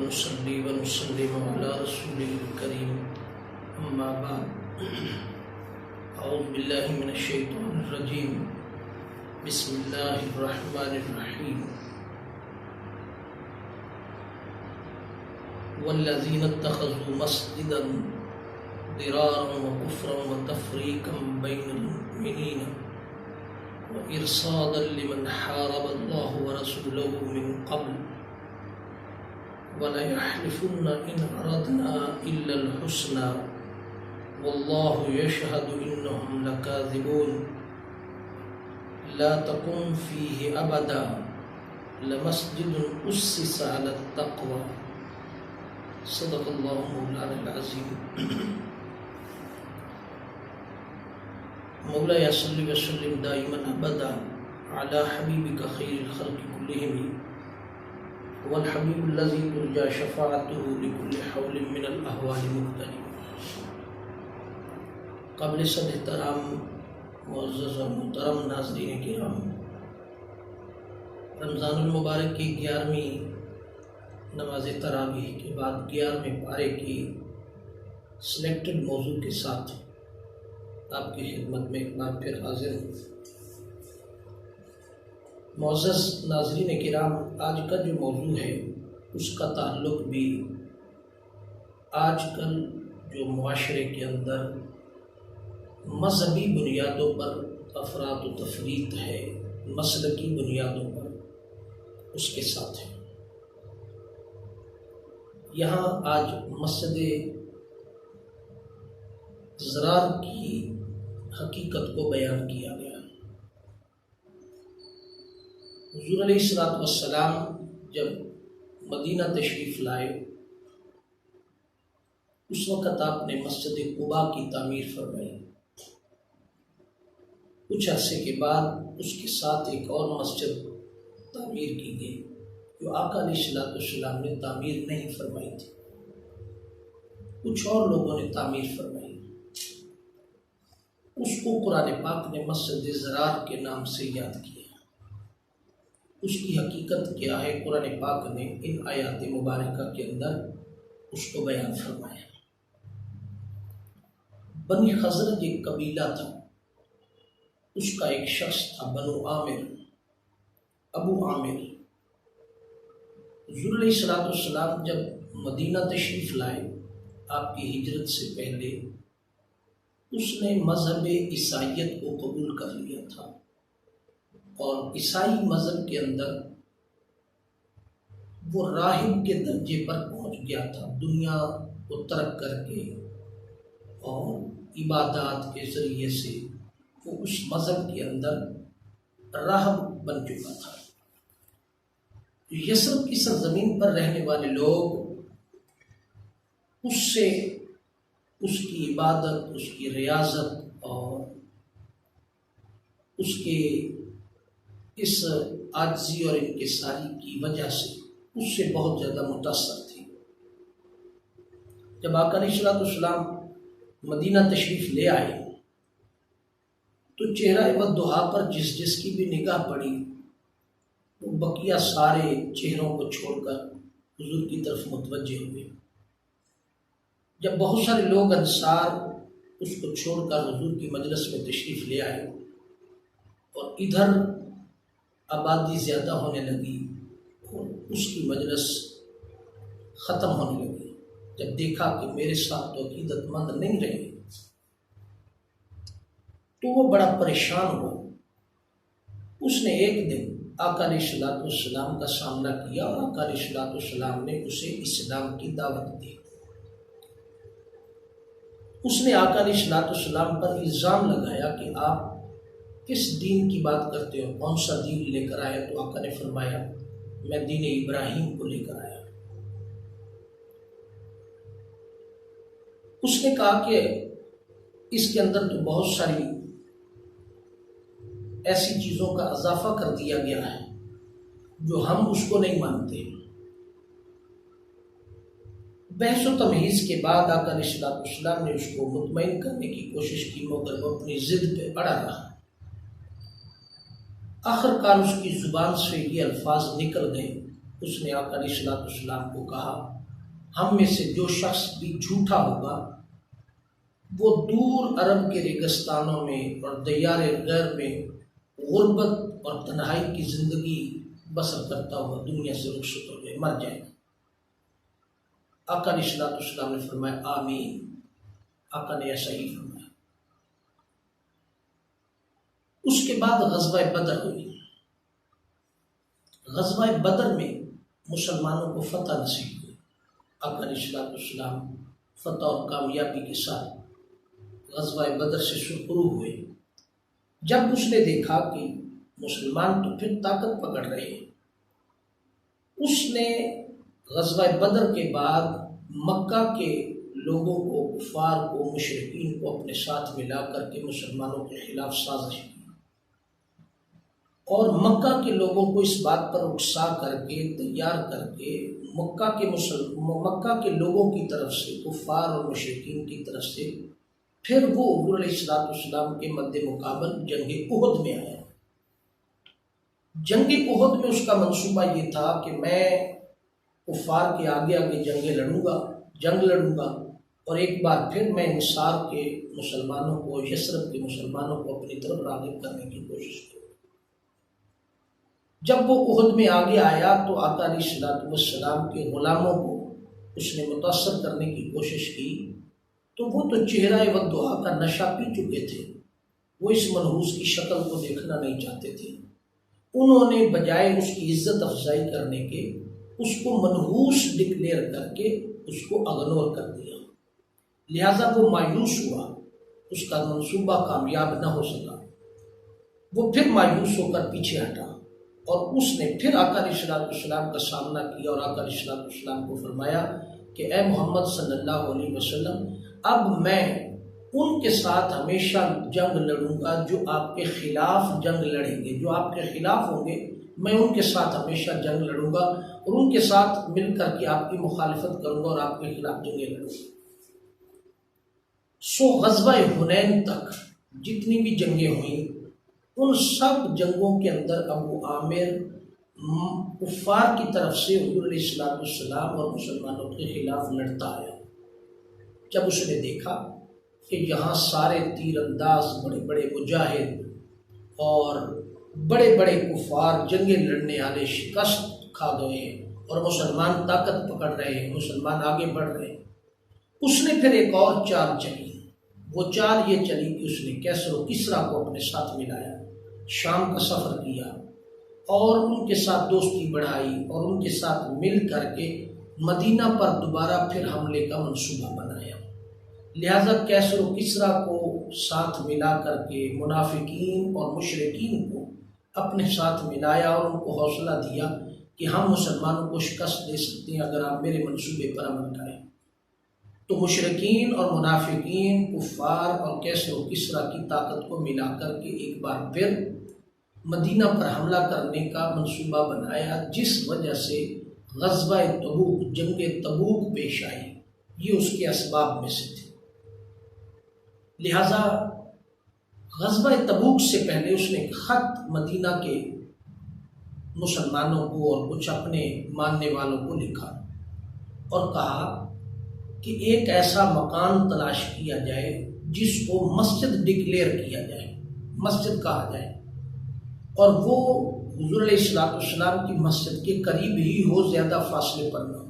ونصلي ونسلم على رسوله الكريم أما بعد أعوذ بالله من الشيطان الرجيم بسم الله الرحمن الرحيم والذين اتخذوا مسجدا ضرارا وكفرا وتفريقا بين المؤمنين وإرصادا لمن حارب الله ورسوله من قبل وَلَيَحْلِفُنَّ إِنْ أَرَدْنَا إِلَّا الْحُسْنَى وَاللَّهُ يَشْهَدُ إِنَّهُمْ لَكَاذِبُونَ لَا تَقُمْ فِيهِ أَبَدًا لَمَسْجِدٌ أُسِّسَ عَلَى التَّقْوَى صدق اللہ مولانا العظیم۔ مولا یا صلی وسلم دائما ابدا علی حبیبک خیر الخلق کلہم والحبیب الذی ترجى شفاعته لكل حول من الاحوال مختلف۔ قبل صد احترام معزز و محترم ناظرین کرام، رمضان المبارک کی 11ویں نماز تراویح کے بعد 11ویں پارے کی سلیکٹڈ موضوع کے ساتھ آپ کی خدمت میں ایک بار پھر حاضر ہوں۔ معزز ناظرین کرام، آج کا جو موضوع ہے اس کا تعلق بھی آج کل جو معاشرے کے اندر مذہبی بنیادوں پر افراط و تفریط ہے، مسلکی بنیادوں پر، اس کے ساتھ ہے۔ یہاں آج مسجد ضرار کی حقیقت کو بیان کیا گیا۔ حضور علیہ السلام جب مدینہ تشریف لائے اس وقت آپ نے مسجد قباء کی تعمیر فرمائی۔ کچھ عرصے کے بعد اس کے ساتھ ایک اور مسجد تعمیر کی گئی جو آقا علیہ السلام نے تعمیر نہیں فرمائی تھی، کچھ اور لوگوں نے تعمیر فرمائی۔ اس کو قرآن پاک نے مسجد ضرار کے نام سے یاد کیا۔ اس کی حقیقت کیا ہے قرآن پاک نے ان آیات مبارکہ کے اندر اس کو بیان فرمایا۔ بنی خزرج ایک قبیلہ تھا، اس کا ایک شخص تھا بنو عامر، ابو عامر۔ حضور علیہ السلام جب مدینہ تشریف لائے آپ کی ہجرت سے پہلے، اس نے مذہب عیسائیت کو قبول کر لیا تھا، اور عیسائی مذہب کے اندر وہ راہب کے درجے پر پہنچ گیا تھا، دنیا کو ترک کر کے اور عبادات کے ذریعے سے وہ اس مذہب کے اندر راہب بن چکا تھا۔ یثرب کی سرزمین پر رہنے والے لوگ اس سے اس کی عبادت، اس کی ریاضت اور اس کے اس عاجزی اور انکساری کی وجہ سے اس سے بہت زیادہ متاثر تھی۔ جب آقا علیہ السلام مدینہ تشریف لے آئے تو چہرہ والضحیٰ پر جس کی بھی نگاہ پڑی وہ بقیہ سارے چہروں کو چھوڑ کر حضور کی طرف متوجہ ہوئے۔ جب بہت سارے لوگ انصار اس کو چھوڑ کر حضور کی مجلس میں تشریف لے آئے اور ادھر آبادی زیادہ ہونے لگی اور اس کی مجلس ختم ہونے لگی، جب دیکھا کہ میرے ساتھ تو عقیدت مند نہیں رہے تو وہ بڑا پریشان ہوا۔ اس نے ایک دن آقا علیہ السلام کا سامنا کیا اور آقا علیہ السلام نے اسے اسلام کی دعوت دی۔ اس نے آقا علیہ السلام پر الزام لگایا کہ آپ کس دین کی بات کرتے ہو، کون سا دین لے کر آئے؟ تو آقا نے فرمایا میں دین ابراہیم کو لے کر آیا۔ اس نے کہا کہ اس کے اندر تو بہت ساری ایسی چیزوں کا اضافہ کر دیا گیا ہے جو ہم اس کو نہیں مانتے۔ بحث و تمہیز کے بعد آقا علیہ السلام نے اس کو مطمئن کرنے کی کوشش کی، مگر وہ اپنی ضد پہ اڑا رہا۔ آخر کار اس کی زبان سے یہ الفاظ نکل گئے، اس نے آقا علیہ السلام کو کہا ہم میں سے جو شخص بھی جھوٹا ہوگا وہ دور عرب کے ریگستانوں میں اور دیار غیر میں غربت اور تنہائی کی زندگی بسر کرتا ہوا دنیا سے رخصت ہو جائے، مر جائے۔ آقا علیہ الصلوۃ والسلام نے فرمایا آمین۔ آقا نے ایسا ہی فرمایا۔ اس کے بعد غزوہ بدر ہوئی۔ غزوہ بدر میں مسلمانوں کو فتح نصیب ہوئی۔ آقا علیہ الصلوۃ والسلام فتح اور کامیابی کے ساتھ غزوہ بدر سے سرخرو ہوئے۔ جب اس نے دیکھا کہ مسلمان تو پھر طاقت پکڑ رہے ہیں، اس نے غزوہ بدر کے بعد مکہ کے لوگوں کو، کفار کو، مشرکین کو اپنے ساتھ ملا کر کے مسلمانوں کے خلاف سازش کی اور مکہ کے لوگوں کو اس بات پر اکسا کر کے، تیار کر کے مکہ کے لوگوں کی طرف سے، کفار اور مشرکین کی طرف سے پھر وہ حضور علیہ الصلوۃ والسلام کے مد مقابل جنگ احد میں آیا۔ جنگ احد میں اس کا منصوبہ یہ تھا کہ میں کفار کے آگے آگے جنگ لڑوں گا اور ایک بار پھر میں انصار کے مسلمانوں کو، یثرب کے مسلمانوں کو اپنی طرف راغب کرنے کی کوشش کی۔ جب وہ احد میں آگے آیا تو آقا علیہ الصلوۃ والسلام کے غلاموں کو اس نے متاثر کرنے کی کوشش کی، تو وہ تو چہرہ والضحیٰ کا نشہ پی چکے تھے، وہ اس منحوس کی شکل کو دیکھنا نہیں چاہتے تھے۔ انہوں نے بجائے اس کی عزت افزائی کرنے کے اس کو منحوس ڈکلیئر کر کے اس کو اگنور کر دیا، لہٰذا وہ مایوس ہوا، اس کا منصوبہ کامیاب نہ ہو سکا۔ وہ پھر مایوس ہو کر پیچھے ہٹا اور اس نے پھر آقا علیہ الصلوۃ والسلام کا سامنا کیا اور آقا علیہ الصلوۃ والسلام کو فرمایا کہ اے محمد صلی اللہ علیہ وسلم، اب میں ان کے ساتھ ہمیشہ جنگ لڑوں گا جو آپ کے خلاف جنگ لڑیں گے، جو آپ کے خلاف ہوں گے میں ان کے ساتھ ہمیشہ جنگ لڑوں گا اور ان کے ساتھ مل کر کے آپ کی مخالفت کروں گا اور آپ کے خلاف جنگیں لڑوں گا۔ سو غزوہ حنین تک جتنی بھی جنگیں ہوئیں، ان سب جنگوں کے اندر ابو عامر کفار کی طرف سے حضور علیہ الصلوۃ والسلام اور مسلمانوں کے خلاف لڑتا آیا۔ جب اس نے دیکھا کہ یہاں سارے تیر انداز، بڑے بڑے مجاہد اور بڑے بڑے کفار جنگیں لڑنے والے شکست کھا گئے ہیں اور مسلمان طاقت پکڑ رہے ہیں، مسلمان آگے بڑھ رہے ہیں، اس نے پھر ایک اور چال چلی۔ وہ چال یہ چلی کہ اس نے کیسر و کسریٰ کو اپنے ساتھ ملایا، شام کا سفر کیا اور ان کے ساتھ دوستی بڑھائی اور ان کے ساتھ مل کر کے مدینہ پر دوبارہ پھر حملے کا منصوبہ بنایا۔ لہذا کیسر و کسریٰ کو ساتھ ملا کر کے منافقین اور مشرکین کو اپنے ساتھ ملایا اور ان کو حوصلہ دیا کہ ہم مسلمانوں کو شکست دے سکتے ہیں اگر آپ میرے منصوبے پر عمل کریں۔ تو مشرکین اور منافقین، کفار اور کیسر و کسریٰ کی طاقت کو ملا کر کے ایک بار پھر مدینہ پر حملہ کرنے کا منصوبہ بنایا، جس وجہ سے غزوہ تبوک، جنگ تبوک پیش آئی۔ یہ اس کے اسباب میں سے تھے۔ لہٰذا غزوہ تبوک سے پہلے اس نے خط مدینہ کے مسلمانوں کو اور کچھ اپنے ماننے والوں کو لکھا اور کہا کہ ایک ایسا مکان تلاش کیا جائے جس کو مسجد ڈکلیئر کیا جائے، مسجد کہا جائے، اور وہ حضور علیہ الصلوۃ والسلام کی مسجد کے قریب ہی ہو، زیادہ فاصلے پر نہ ہو۔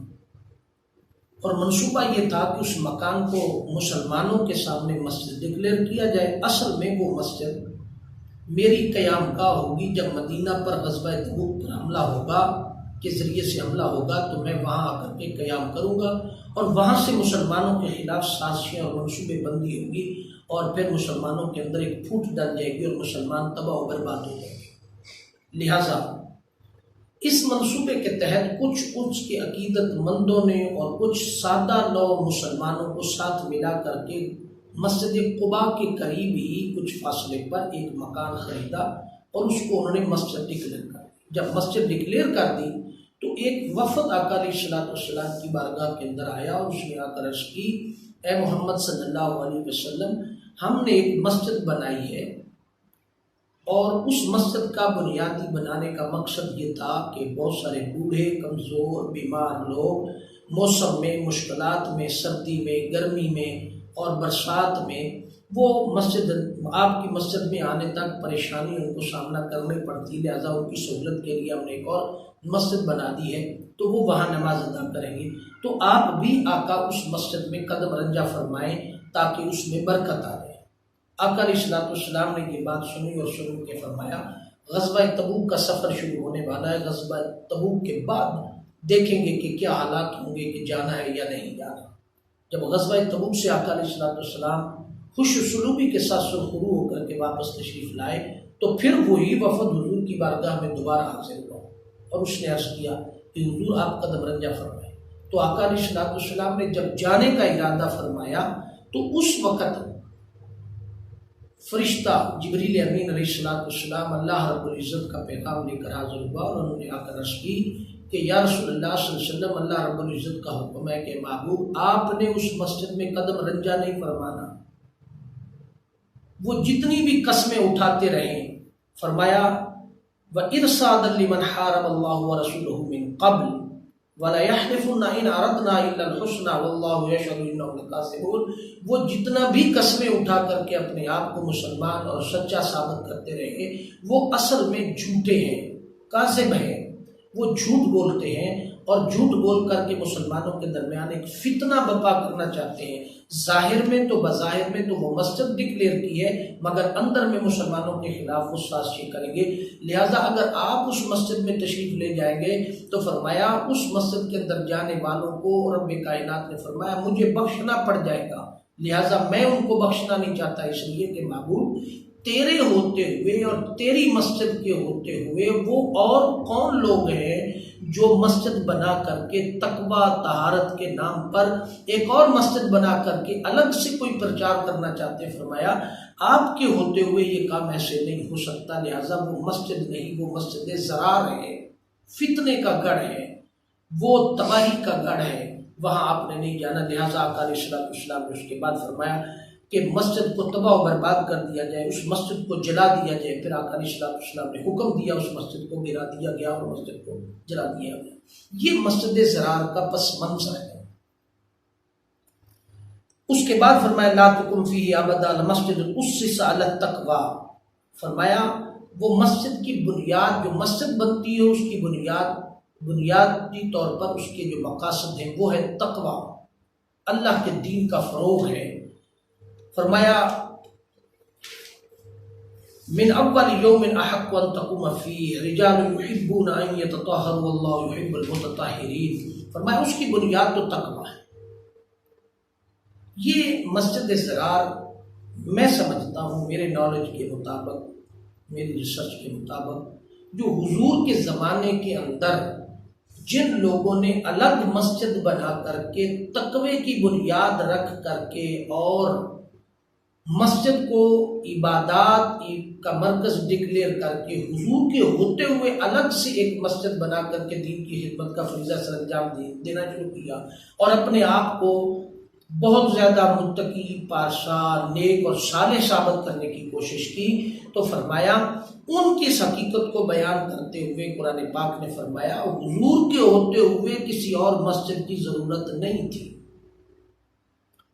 اور منصوبہ یہ تھا کہ اس مکان کو مسلمانوں کے سامنے مسجد ڈکلیئر کیا جائے۔ اصل میں وہ مسجد میری قیام گاہ ہوگی، جب مدینہ پر غزوہ تبوک پر حملہ ہوگا کے ذریعے سے حملہ ہوگا تو میں وہاں آ کر کے قیام کروں گا اور وہاں سے مسلمانوں کے خلاف سازشیں اور منصوبے بندی ہوگی اور پھر مسلمانوں کے اندر ایک پھوٹ ڈال جائے گی اور مسلمان تباہ و برباد ہو جائے گے۔ لہٰذا اس منصوبے کے تحت کچھ اس کے عقیدت مندوں نے اور کچھ سادہ لو مسلمانوں کو ساتھ ملا کر کے مسجد قباء کے قریب ہی کچھ فاصلے پر ایک مکان خریدا اور اس کو انہوں نے مسجد ڈکلیئر کر دی۔ جب مسجد ڈکلیئر کر دی تو ایک وفد آقا علیہ الصلوۃ والسلام کی بارگاہ کے اندر آیا اور اس نے آ کر عرض کی، اے محمد صلی اللہ علیہ وسلم، ہم نے ایک مسجد بنائی ہے اور اس مسجد کا بنیادی بنانے کا مقصد یہ تھا کہ بہت سارے بوڑھے، کمزور، بیمار لوگ موسم میں، مشکلات میں، سردی میں، گرمی میں اور برسات میں وہ مسجد، آپ کی مسجد میں آنے تک پریشانی ان کو سامنا کرنی پڑتی، لہٰذا ان کی سہولت کے لیے ہم نے ایک اور مسجد بنا دی ہے تو وہ وہاں نماز ادا کریں گے۔ تو آپ بھی آقا اس مسجد میں قدم رنجہ فرمائیں تاکہ اس میں برکت آ جائے۔ آقا علیہ الصلوۃ والسلام نے یہ بات سنی اور سن کے فرمایا غزوہ تبوک کا سفر شروع ہونے والا ہے، غزوہ تبوک کے بعد دیکھیں گے کہ کیا حالات ہوں گے کہ جانا ہے یا نہیں جانا۔ جب غزوہ تبوک سے آقا علیہ الصلوۃ والسلام خوش سلوکی کے ساتھ سرخرو ہو کر کے واپس تشریف لائے تو پھر وہی وفد حضور کی بارگاہ میں دوبارہ حاضر ہوا اور اس نے عرض کیا کہ حضور آپ قدم رنجہ فرمائیں۔ تو آقا علیہ الصلوۃ والسلام نے جب جانے کا ارادہ فرمایا تو اس وقت فرشتہ جبریل امین علیہ الصلوۃ والسلام اللہ رب العزت کا پیغام لے کر حاضر ہوا اور انہوں نے آ کر عرض کی کہ یا رسول اللہ صلی اللہ علیہ وسلم، اللہ رب العزت کا حکم ہے کہ محبوب آپ نے اس مسجد میں قدم رنجہ نہیں فرمانا۔ وہ جتنی بھی قسمیں اٹھاتے رہیں، فرمایا وَإِرْصَادًا لِمَنْ حَارَبَ اللَّهُ وَرَسُولُهُ مِنْ قَبْلُ وَلَا يَحْلِفُنَّ إِنْ أَرَدْنَا إِلَّا الْحُسْنَى وَاللَّهُ يَشْهَدُ إِنَّهُمْ لَكَاذِبُونَ۔ وہ جتنا بھی قسمیں اٹھا کر کے اپنے آپ کو مسلمان اور سچا ثابت کرتے رہے، وہ اصل میں جھوٹے ہیں، کاذب ہیں، وہ جھوٹ بولتے ہیں اور جھوٹ بول کر کے مسلمانوں کے درمیان ایک فتنہ برپا کرنا چاہتے ہیں۔ ظاہر میں تو بظاہر میں تو وہ مسجد ڈکلیئر کی ہے مگر اندر میں مسلمانوں کے خلاف وہ سازشیں کریں گے۔ لہٰذا اگر آپ اس مسجد میں تشریف لے جائیں گے تو فرمایا اس مسجد کے اندر جانے والوں کو رب کائنات نے فرمایا مجھے بخشنا پڑ جائے گا، لہٰذا میں ان کو بخشنا نہیں چاہتا، اس لیے کہ محبوب تیرے ہوتے ہوئے اور تیری مسجد کے ہوتے ہوئے وہ اور کون لوگ ہیں جو مسجد بنا کر کے تقوی طہارت کے نام پر ایک اور مسجد بنا کر کے الگ سے کوئی پرچار کرنا چاہتے ہیں۔ فرمایا آپ کے ہوتے ہوئے یہ کام ایسے نہیں ہو سکتا، لہٰذا وہ مسجد نہیں، وہ مسجد ضرار ہے، فتنے کا گڑھ ہے، وہ تباہی کا گڑھ ہے، وہاں آپ نے نہیں جانا۔ لہٰذا آقا علیہ الصلوۃ والسلام نے اس کے بعد فرمایا کہ مسجد کو تباہ و برباد کر دیا جائے، اس مسجد کو جلا دیا جائے۔ پھر آقا علیہ الصلوۃ والسلام نے حکم دیا، اس مسجد کو گرا دیا گیا اور مسجد کو جلا دیا گیا۔ یہ مسجد ضرار کا پس منظر ہے۔ اس کے بعد فرمایا لا تقم فیہ ابدا المسجد اسس علی التقوی، فرمایا وہ مسجد کی بنیاد، جو مسجد بنتی ہے اس کی بنیادی طور پر اس کے جو مقاصد ہیں وہ ہے تقوی، اللہ کے دین کا فروغ ہے۔ فرمایا من اول یوم احق ان تقوم فیہ رجال یحبون ان یتطہروا واللہ یحب المتطہرین، فرمایا اس کی بنیاد تو تقوی ہے۔ یہ مسجد ضرار میں سمجھتا ہوں میرے نالج کے مطابق، میری ریسرچ کے مطابق، جو حضور کے زمانے کے اندر جن لوگوں نے الگ مسجد بنا کر کے تقوی کی بنیاد رکھ کر کے اور مسجد کو عبادات کا مرکز ڈکلیئر کر کے حضور کے ہوتے ہوئے الگ سے ایک مسجد بنا کر کے دین کی خدمت کا فریضہ سر انجام دینا شروع کیا اور اپنے آپ کو بہت زیادہ متقی، پارسا، نیک اور صالح ثابت کرنے کی کوشش کی، تو فرمایا ان کی اس حقیقت کو بیان کرتے ہوئے قرآن پاک نے فرمایا حضور کے ہوتے ہوئے کسی اور مسجد کی ضرورت نہیں تھی۔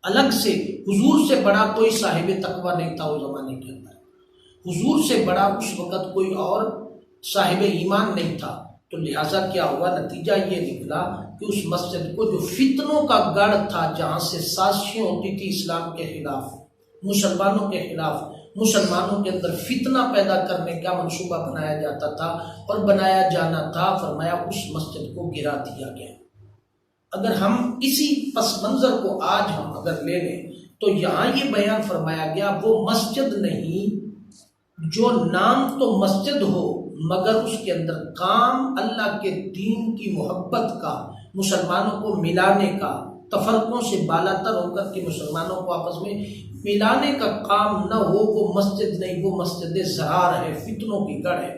الگ سے حضور سے بڑا کوئی صاحب تقوی نہیں تھا اس زمانے کے اندر، حضور سے بڑا اس وقت کوئی اور صاحب ایمان نہیں تھا۔ تو لہٰذا کیا ہوا، نتیجہ یہ نکلا کہ اس مسجد کو جو فتنوں کا گڑھ تھا، جہاں سے سازشیں ہوتی تھی اسلام کے خلاف، مسلمانوں کے خلاف، مسلمانوں کے اندر فتنہ پیدا کرنے کا منصوبہ بنایا جاتا تھا اور بنایا جانا تھا، فرمایا اس مسجد کو گرا دیا گیا۔ اگر ہم اسی پس منظر کو آج ہم اگر لے لیں تو یہاں یہ بیان فرمایا گیا وہ مسجد نہیں جو نام تو مسجد ہو مگر اس کے اندر کام اللہ کے دین کی محبت کا، مسلمانوں کو ملانے کا، تفرقوں سے بالا تر ہو کر کے مسلمانوں کو آپس میں ملانے کا کام نہ ہو، وہ مسجد نہیں، وہ مسجد ضرار ہے، فتنوں کی گڑھ ہے،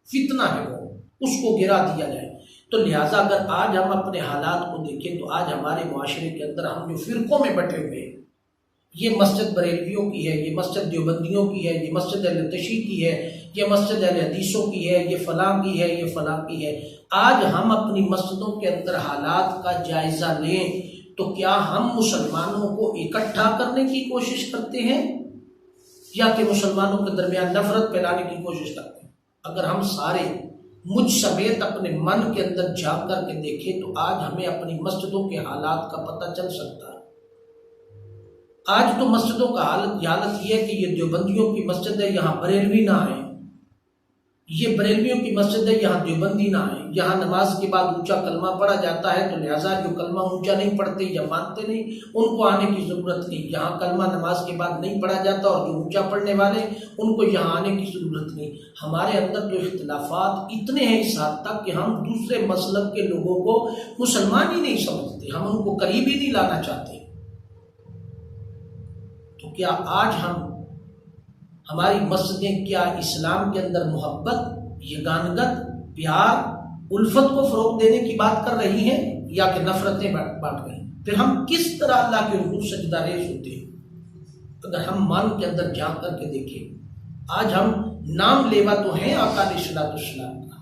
فتنہ ہے، وہ اس کو گرا دیا جائے۔ تو لہٰذا اگر آج ہم اپنے حالات کو دیکھیں تو آج ہمارے معاشرے کے اندر ہم جو فرقوں میں بٹے ہوئے ہیں، یہ مسجد بریلویوں کی ہے، یہ مسجد دیوبندیوں کی ہے، یہ مسجد اہل تشیع کی ہے، یہ مسجد اہل حدیثوں کی ہے، یہ فلاں کی ہے، یہ فلاں کی ہے۔ آج ہم اپنی مسجدوں کے اندر حالات کا جائزہ لیں تو کیا ہم مسلمانوں کو اکٹھا کرنے کی کوشش کرتے ہیں یا کہ مسلمانوں کے درمیان نفرت پھیلانے کی کوشش کرتے ہیں؟ اگر ہم سارے مجھ سمیت اپنے من کے اندر جھانک کر کے دیکھیں تو آج ہمیں اپنی مسجدوں کے حالات کا پتہ چل سکتا ہے۔ آج تو مسجدوں کا حالت یہ ہے کہ یہ دیوبندیوں کی مسجد ہے، یہاں بریلوی نہ آئیں، یہ بریلویوں کی مسجد ہے، یہاں دیوبندی نہ آئیں، یہاں نماز کے بعد اونچا کلمہ پڑھا جاتا ہے تو لہٰذا جو کلمہ اونچا نہیں پڑھتے یا مانتے نہیں ان کو آنے کی ضرورت نہیں، یہاں کلمہ نماز کے بعد نہیں پڑھا جاتا اور جو اونچا پڑھنے والے ان کو یہاں آنے کی ضرورت نہیں۔ ہمارے اندر جو اختلافات اتنے ہیں اس حد تک کہ ہم دوسرے مسلک کے لوگوں کو مسلمان ہی نہیں سمجھتے، ہم ان کو قریب ہی نہیں لانا چاہتے۔ تو کیا آج ہماری مسجدیں کیا اسلام کے اندر محبت، یگانگت، پیار، الفت کو فروغ دینے کی بات کر رہی ہیں یا کہ نفرتیں بانٹ رہی ہیں؟ پھر ہم کس طرح اللہ کے حضور سجدہ ریز ہوتے ہیں؟ اگر ہم من کے اندر جھانک کر کے دیکھیں، آج ہم نام لیوا تو ہیں آقا علیہ السلام کا،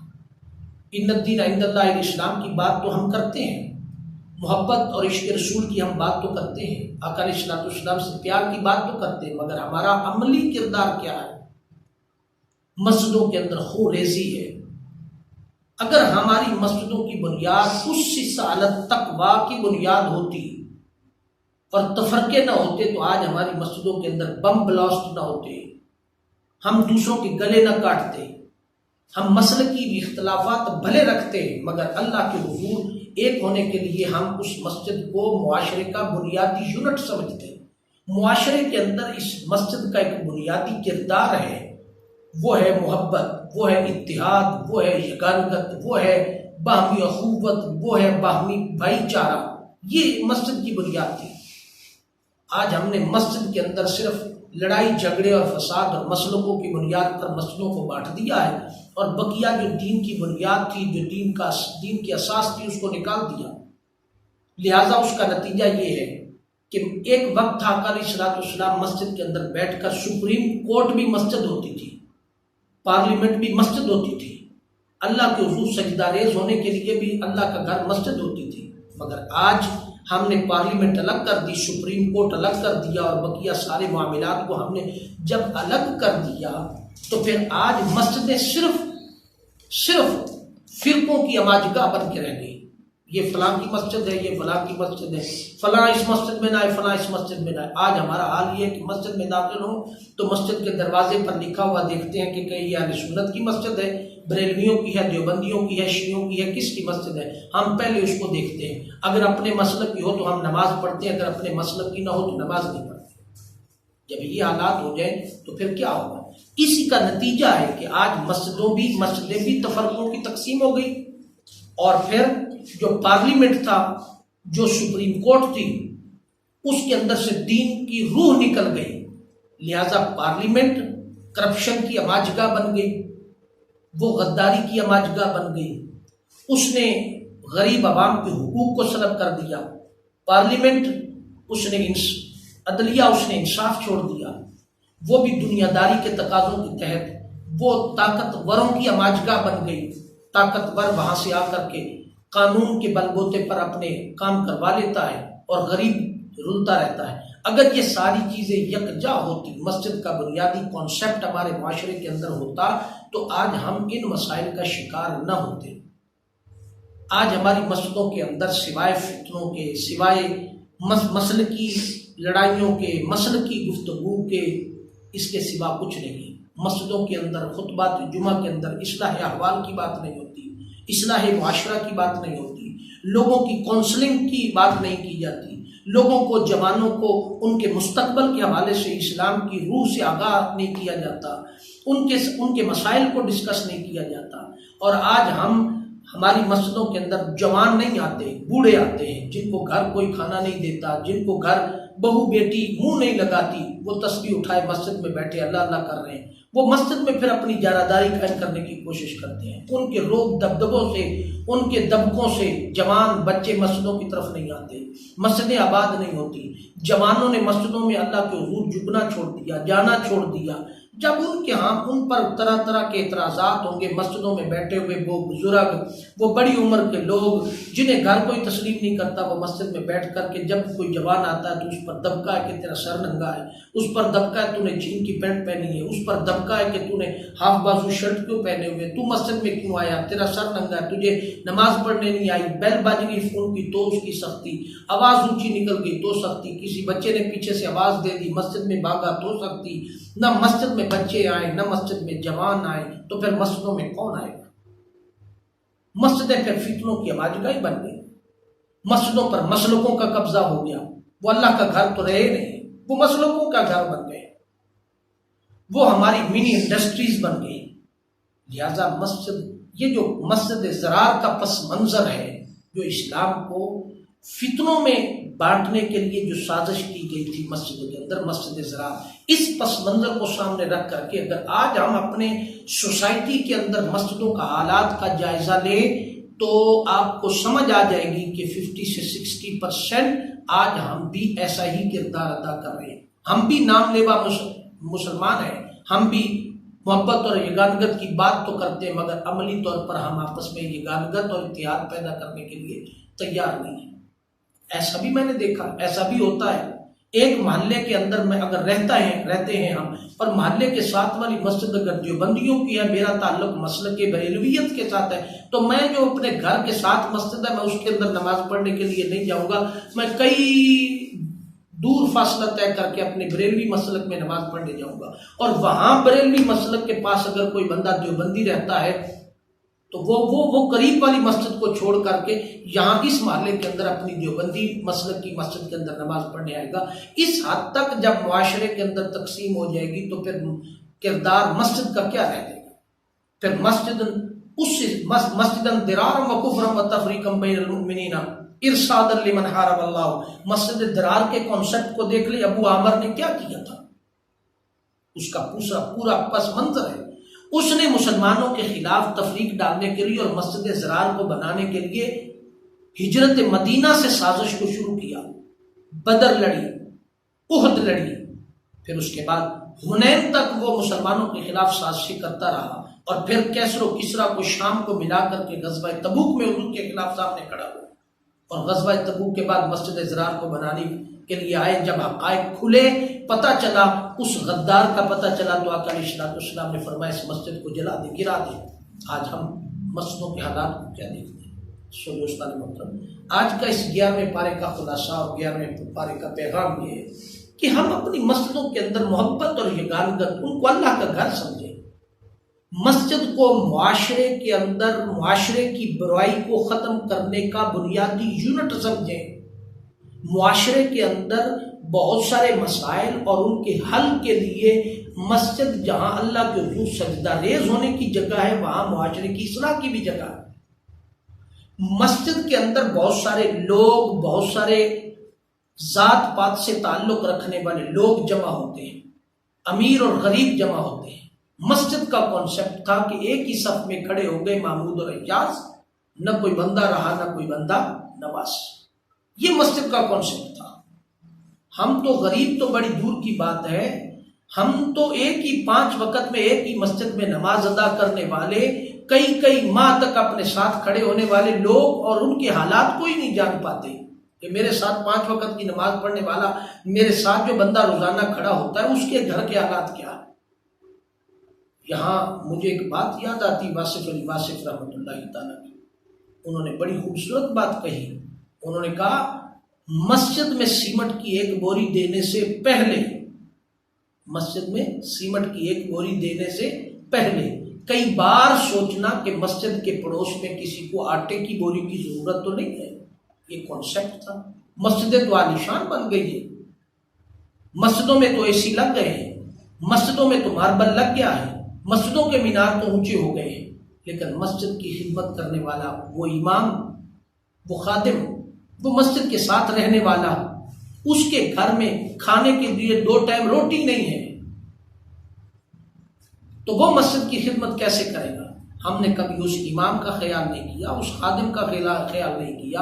ان الدین عند اللہ الاسلام کی بات تو ہم کرتے ہیں، محبت اور عشق رسول کی ہم بات تو کرتے ہیں، آقا علیہ السلام سے پیار کی بات تو کرتے ہیں، مگر ہمارا عملی کردار کیا ہے؟ مسجدوں کے اندر خون ریزی ہے۔ اگر ہماری مسجدوں کی بنیاد اس رسالت تقویٰ کی بنیاد ہوتی اور تفرقے نہ ہوتے تو آج ہماری مسجدوں کے اندر بم بلاسٹ نہ ہوتے، ہم دوسروں کے گلے نہ کاٹتے، ہم مسلکی اختلافات بھلے رکھتے مگر اللہ کے حضور ایک ہونے کے لیے ہم اس مسجد کو معاشرے کا بنیادی یونٹ سمجھتے ہیں۔ معاشرے کے اندر اس مسجد کا ایک بنیادی کردار ہے، وہ ہے محبت، وہ ہے اتحاد، وہ ہے یگانگت، وہ ہے باہمی اخوت، وہ ہے باہمی بھائی چارہ، یہ مسجد کی بنیاد تھی۔ آج ہم نے مسجد کے اندر صرف لڑائی جھگڑے اور فساد اور مسلکوں کی بنیاد پر مسجدوں کو بانٹ دیا ہے اور بقیہ جو دین کی بنیاد تھی، جو دین کی اساس تھی، اس کو نکال دیا۔ لہٰذا اس کا نتیجہ یہ ہے کہ ایک وقت تھا آقا علیہ السلام مسجد کے اندر بیٹھ کر سپریم کورٹ بھی مسجد ہوتی تھی، پارلیمنٹ بھی مسجد ہوتی تھی، اللہ کے حضور سجدہ ریز ہونے کے لیے بھی اللہ کا گھر مسجد ہوتی تھی، مگر آج ہم نے پارلیمنٹ الگ کر دی، سپریم کورٹ الگ کر دیا اور بقیہ سارے معاملات کو ہم نے جب الگ کر دیا تو پھر آج مسجدیں صرف فرقوں کی اماجگاہ بن کے رہ گئی۔ یہ فلاں کی مسجد ہے، یہ فلاں کی مسجد ہے، فلاں اس مسجد میں نہ آئے، فلاں اس مسجد میں نہ آئے۔ آج ہمارا حال یہ ہے کہ مسجد میں داخل ہوں تو مسجد کے دروازے پر لکھا ہوا دیکھتے ہیں کہ کہیں یہ اہل سنت کی مسجد ہے، بریلویوں کی ہے، دیوبندیوں کی ہے، شیعوں کی ہے، کس کی مسجد ہے؟ ہم پہلے اس کو دیکھتے ہیں۔ اگر اپنے مسلک کی ہو تو ہم نماز پڑھتے ہیں، اگر اپنے مسلک کی نہ ہو تو نماز نہیں پڑھتے۔ جب یہ حالات ہو جائیں تو پھر کیا ہوگا؟ اسی کا نتیجہ ہے کہ آج مسجدیں بھی تفرقوں کی تقسیم ہو گئی، اور پھر جو پارلیمنٹ تھا، جو سپریم کورٹ تھی، اس کے اندر سے دین کی روح نکل گئی، لہذا پارلیمنٹ کرپشن کی اماجگاہ بن گئی، وہ غداری کی اماجگاہ بن گئی، اس نے غریب عوام کے حقوق کو سلب کر دیا، پارلیمنٹ عدلیہ اس نے انصاف چھوڑ دیا، وہ بھی دنیا داری کے تقاضوں کے تحت وہ طاقتوروں کی اماجگاہ بن گئی، طاقتور وہاں سے آ کر کے قانون کے بل بوتے پر اپنے کام کروا لیتا ہے اور غریب رلتا رہتا ہے۔ اگر یہ ساری چیزیں یکجا ہوتی، مسجد کا بنیادی کانسیپٹ ہمارے معاشرے کے اندر ہوتا تو آج ہم ان مسائل کا شکار نہ ہوتے۔ آج ہماری مسجدوں کے اندر سوائے فتنوں کے، سوائے مسلکی لڑائیوں کے، مسلکی گفتگو کے، اس کے سوا کچھ نہیں۔ مسجدوں کے اندر خطبات جمعہ کے اندر اصلاح احوال کی بات نہیں ہوتی، اصلاح معاشرہ کی بات نہیں ہوتی، لوگوں کی کونسلنگ کی بات نہیں کی جاتی، لوگوں کو، جوانوں کو ان کے مستقبل کے حوالے سے اسلام کی روح سے آگاہ نہیں کیا جاتا، ان کے مسائل کو ڈسکس نہیں کیا جاتا۔ اور آج ہماری مسجدوں کے اندر جوان نہیں آتے، بوڑھے آتے ہیں، جن کو گھر کوئی کھانا نہیں دیتا، جن کو گھر بہو بیٹی منہ نہیں لگاتی، وہ تسبیح اٹھائے مسجد میں بیٹھے اللہ اللہ کر رہے ہیں، وہ مسجد میں پھر اپنی جارحداری قائم کرنے کی کوشش کرتے ہیں۔ ان کے روب دبدبوں سے، ان کے دبکوں سے جوان بچے مسجدوں کی طرف نہیں آتے، مسجدیں آباد نہیں ہوتی، جوانوں نے مسجدوں میں اللہ کے حضور جھکنا چھوڑ دیا، جانا چھوڑ دیا۔ جب ان کے ہاں ان پر طرح طرح کے اعتراضات ہوں گے، مسجدوں میں بیٹھے ہوئے وہ بزرگ، وہ بڑی عمر کے لوگ جنہیں گھر کوئی تسلیم نہیں کرتا، وہ مسجد میں بیٹھ کر کے جب کوئی جوان آتا ہے تو اس پر دبکا ہے کہ تیرا سر ننگا ہے، اس پر دبکا ہے تو نے جین کی پینٹ پہنی ہے، اس پر دبکا ہے کہ تو نے ہاف بازو شرٹ کیوں پہنے ہوئے، تو مسجد میں کیوں آیا، تیرا سر ننگا ہے، تجھے نماز پڑھنے نہیں آئی، بیل بج گئی فون کی تو اس کی سختی، آواز اونچی نکل گئی تو سختی، کسی بچے نے پیچھے سے آواز دے دی مسجد میں بھاگا تو سختی۔ نہ مسجد میں بچے آئیں، نہ مسجد میں جوان آئیں، تو پھر مسجدوں میں کون آئے گا؟ مسجدیں پھر فتنوں کی آبادگاہ بن گئی، مسجدوں پر مسلکوں کا قبضہ ہو گیا، وہ اللہ کا گھر تو رہے نہیں، وہ مسلکوں کا گھر بن گئے، وہ ہماری منی انڈسٹریز بن گئی۔ لہذا مسجد، یہ جو مسجد ضرار کا پس منظر ہے، جو اسلام کو فتنوں میں بانٹنے کے لیے جو سازش کی گئی تھی مسجدوں کے اندر، مسجد ضرار، اس پس منظر کو سامنے رکھ کر کے اگر آج ہم اپنے سوسائٹی کے اندر مسجدوں کا حالات کا جائزہ لیں تو آپ کو سمجھ آ جائے گی کہ 50 سے 60% آج ہم بھی ایسا ہی کردار ادا کر رہے ہیں۔ ہم بھی نام لیوا مسلمان ہیں، ہم بھی محبت اور یگانگت کی بات تو کرتے ہیں، مگر عملی طور پر ہم آپس میں یگانگت اور اتحاد پیدا کرنے کے لیے تیار نہیں ہیں۔ ایسا بھی میں نے دیکھا، ایسا بھی ہوتا ہے، ایک محلے کے اندر میں اگر رہتے ہیں ہم، اور محلے کے ساتھ والی مسجد اگر دیوبندیوں کی ہے، میرا تعلق مسلک بریلویت کے ساتھ ہے، تو میں جو اپنے گھر کے ساتھ مسجد ہے میں اس کے اندر نماز پڑھنے کے لیے نہیں جاؤں گا، میں کئی دور فاصلہ طے کر کے اپنے بریلوی مسلک میں نماز پڑھنے جاؤں گا، اور وہاں بریلوی مسلک کے پاس اگر کوئی بندہ دیوبندی رہتا ہے تو وہ قریب والی مسجد کو چھوڑ کر کے یہاں اس محلے کے اندر اپنی دیوبندی مسلک کی مسجد کے اندر نماز پڑھنے آئے گا۔ اس حد تک جب معاشرے کے اندر تقسیم ہو جائے گی تو پھر کردار مسجد کا کیا رہ جائے گا؟ پھر مسجد درارا وکفرا وتفریقا بین المؤمنین ارشادا لمن حارب اللہ۔ مسجد درار کے کانسیپٹ کو دیکھ لیں، ابو عامر نے کیا کیا تھا، اس کا پورا پس منظر ہے۔ اس نے مسلمانوں کے خلاف تفریق ڈالنے کے لیے اور مسجد ضرار کو بنانے کے لیے ہجرت مدینہ سے سازش کو شروع کیا، بدر لڑی، احد لڑی، پھر اس کے بعد حنین تک وہ مسلمانوں کے خلاف سازشیں کرتا رہا، اور پھر کیسر و کسریٰ کو شام کو ملا کر کے غزوہ تبوک میں حضور کے خلاف سامنے کھڑا ہوا، اور غزوہ تبوک کے بعد مسجد ضرار کو بنانے کے لیے آئے۔ جب حقائق کھلے، پتہ چلا، اس غدار کا پتہ چلا، تو آقا علیہ السلام نے فرمایا اس مسجد کو جلا دے، گرا دے۔ آج ہم مسجدوں کے حالات کو کیا دیکھتے ہیں؟ سو دوستان محترم، آج کا اس 11ویں پارے کا خلاصہ اور 11ویں پارے کا پیغام یہ ہے کہ ہم اپنی مسجدوں کے اندر محبت اور یگانگت، ان کو اللہ کا گھر سمجھیں، مسجد کو معاشرے کے اندر معاشرے کی برائی کو ختم کرنے کا بنیادی یونٹ سمجھیں۔ معاشرے کے اندر بہت سارے مسائل اور ان کے حل کے لیے مسجد جہاں اللہ کے حضور سجدہ ریز ہونے کی جگہ ہے، وہاں معاشرے کی اصلاح کی بھی جگہ ہے۔ مسجد کے اندر بہت سارے لوگ، بہت سارے ذات پات سے تعلق رکھنے والے لوگ جمع ہوتے ہیں، امیر اور غریب جمع ہوتے ہیں۔ مسجد کا کانسیپٹ تھا کہ ایک ہی صف میں کھڑے ہو گئے محمود اور ایاز، نہ کوئی بندہ رہا نہ کوئی بندہ نواز، یہ مسجد کا کانسیپٹ تھا۔ ہم تو غریب تو بڑی دور کی بات ہے، ہم تو ایک ہی 5 وقت میں ایک ہی مسجد میں نماز ادا کرنے والے، کئی ماہ تک اپنے ساتھ کھڑے ہونے والے لوگ، اور ان کے حالات کو ہی نہیں جان پاتے کہ میرے ساتھ 5 وقت کی نماز پڑھنے والا، میرے ساتھ جو بندہ روزانہ کھڑا ہوتا ہے، اس کے گھر کے حالات کیا ہے۔ یہاں مجھے ایک بات یاد آتی، واصف علی واصف رحمۃ اللہ تعالیٰ کی، انہوں نے بڑی خوبصورت بات کہی۔ انہوں نے کہا مسجد میں سیمنٹ کی ایک بوری دینے سے پہلے، مسجد میں سیمنٹ کی ایک بوری دینے سے پہلے کئی بار سوچنا کہ مسجد کے پڑوس میں کسی کو آٹے کی بوری کی ضرورت تو نہیں ہے۔ یہ کانسیپٹ تھا۔ مسجدیں تو عالیشان بن گئی ہیں، مسجدوں میں تو اے سی لگ گئے ہیں، مسجدوں میں تو ماربل لگ گیا ہے، مسجدوں کے مینار تو اونچے ہو گئے ہیں، لیکن مسجد کی خدمت کرنے والا وہ امام، وہ خادم، وہ مسجد کے ساتھ رہنے والا، اس کے گھر میں کھانے کے لیے 2 ٹائم روٹی نہیں ہے، تو وہ مسجد کی خدمت کیسے کرے گا؟ ہم نے کبھی اس امام کا خیال نہیں کیا، اس خادم کا خیال نہیں کیا،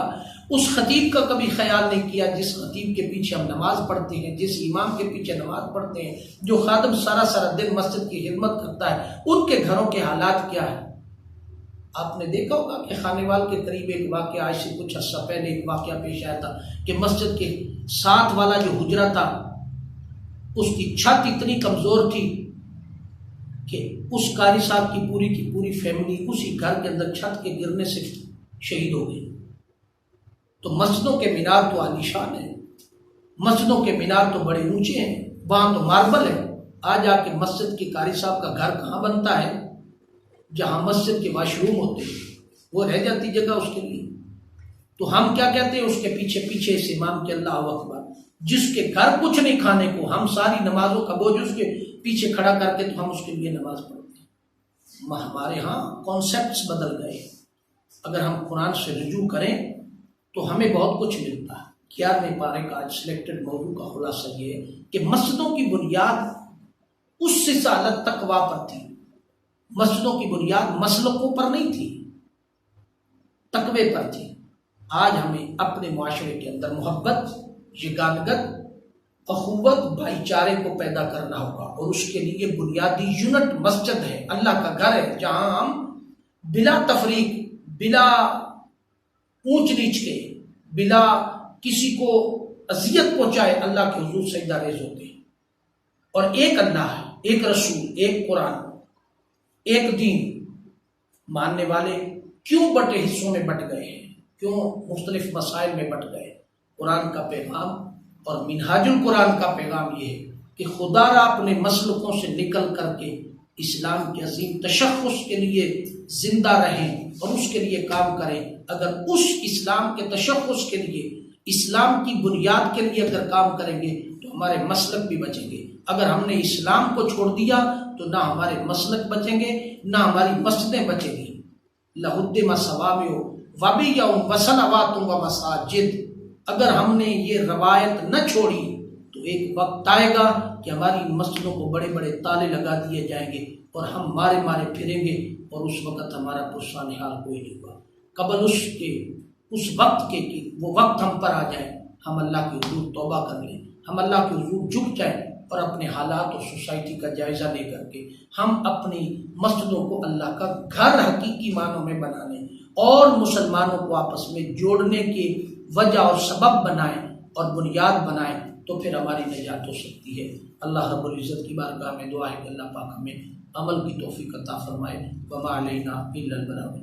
اس خطیب کا کبھی خیال نہیں کیا جس خطیب کے پیچھے ہم نماز پڑھتے ہیں، جس امام کے پیچھے نماز پڑھتے ہیں، جو خادم سارا دن مسجد کی خدمت کرتا ہے، ان کے گھروں کے حالات کیا ہے؟ آپ نے دیکھا ہوگا کہ خانیوال کے قریب ایک واقعہ، آج سے کچھ عرصہ پہلے ایک واقعہ پیش آیا تھا کہ مسجد کے ساتھ والا جو حجرہ تھا اس کی چھت اتنی کمزور تھی کہ اس قاری صاحب کی پوری فیملی اسی گھر کے اندر چھت کے گرنے سے شہید ہو گئی۔ تو مسجدوں کے مینار تو عالیشان ہیں، مسجدوں کے مینار تو بڑے اونچے ہیں، وہاں تو ماربل ہے۔ آج آ کے مسجد کے قاری صاحب کا گھر کہاں بنتا ہے جہاں مسجد کے واش روم ہوتے ہیں، وہ رہ جاتی جگہ اس کے لیے۔ تو ہم کیا کہتے ہیں اس کے پیچھے اس امام کے اللہ اکبر، جس کے گھر کچھ نہیں کھانے کو، ہم ساری نمازوں کا بوجھ اس کے پیچھے کھڑا کر کے تو ہم اس کے لیے نماز پڑھتے ہیں۔ ہمارے ہاں کانسیپٹس بدل گئے۔ اگر ہم قرآن سے رجوع کریں تو ہمیں بہت کچھ ملتا ہے۔ 11ویں پارے کا آج سلیکٹڈ موضوع کا خلاصہ یہ ہے کہ مسجدوں کی بنیاد اس سے سالت تقویٰ پر تھی، مسجدوں کی بنیاد مسلکوں پر نہیں تھی، تقوی پر تھی۔ آج ہمیں اپنے معاشرے کے اندر محبت، یگانگت، اخوت، بھائی چارے کو پیدا کرنا ہوگا، اور اس کے لیے بنیادی یونٹ مسجد ہے، اللہ کا گھر ہے، جہاں ہم بلا تفریق، بلا اونچ نیچ کے، بلا کسی کو اذیت پہنچائے اللہ کے حضور سجدہ ریز ہوتے ہیں۔ اور ایک اللہ ہے، ایک رسول، ایک قرآن، ایک دین۔ ماننے والے کیوں بٹے حصوں میں بٹ گئے ہیں، کیوں مختلف مسائل میں بٹ گئے؟ قرآن کا پیغام اور منہاج القرآن کا پیغام یہ ہے کہ خدا را اپنے مسلکوں سے نکل کر کے اسلام کے عظیم تشخص کے لیے زندہ رہیں اور اس کے لیے کام کریں۔ اگر اس اسلام کے تشخص کے لیے، اسلام کی بنیاد کے لیے اگر کام کریں گے تو ہمارے مسلک بھی بچیں گے۔ اگر ہم نے اسلام کو چھوڑ دیا تو نہ ہمارے مسلک بچیں گے، نہ ہماری مسجدیں بچیں گی۔ لَهُدِّمَ صَوَامِعُ وَبِيَعٌ وَصَلَوَاتٌ وَمَسَاجِدُ۔ اگر ہم نے یہ روایت نہ چھوڑی تو ایک وقت آئے گا کہ ہماری مسجدوں کو بڑے بڑے تالے لگا دیے جائیں گے اور ہم مارے پھریں گے، اور اس وقت ہمارا پرسان حال کوئی نہیں ہوگا۔ قبل اس وقت کے کہ وہ وقت ہم پر آ جائے، ہم اللہ کے حضور توبہ کر لیں، ہم اللہ کے حضور جھک جائیں اور اپنے حالات اور سوسائٹی کا جائزہ لے کر کے ہم اپنی مسجدوں کو اللہ کا گھر حقیقی معنوں میں بنانے اور مسلمانوں کو آپس میں جوڑنے کی وجہ اور سبب بنائیں اور بنیاد بنائیں، تو پھر ہماری نجات ہو سکتی ہے۔ اللہ رب العزت کی بارگاہ میں دعا ہے کہ اللہ پاک ہمیں عمل کی توفیق عطا فرمائے۔ وما علینا الا البلاغ۔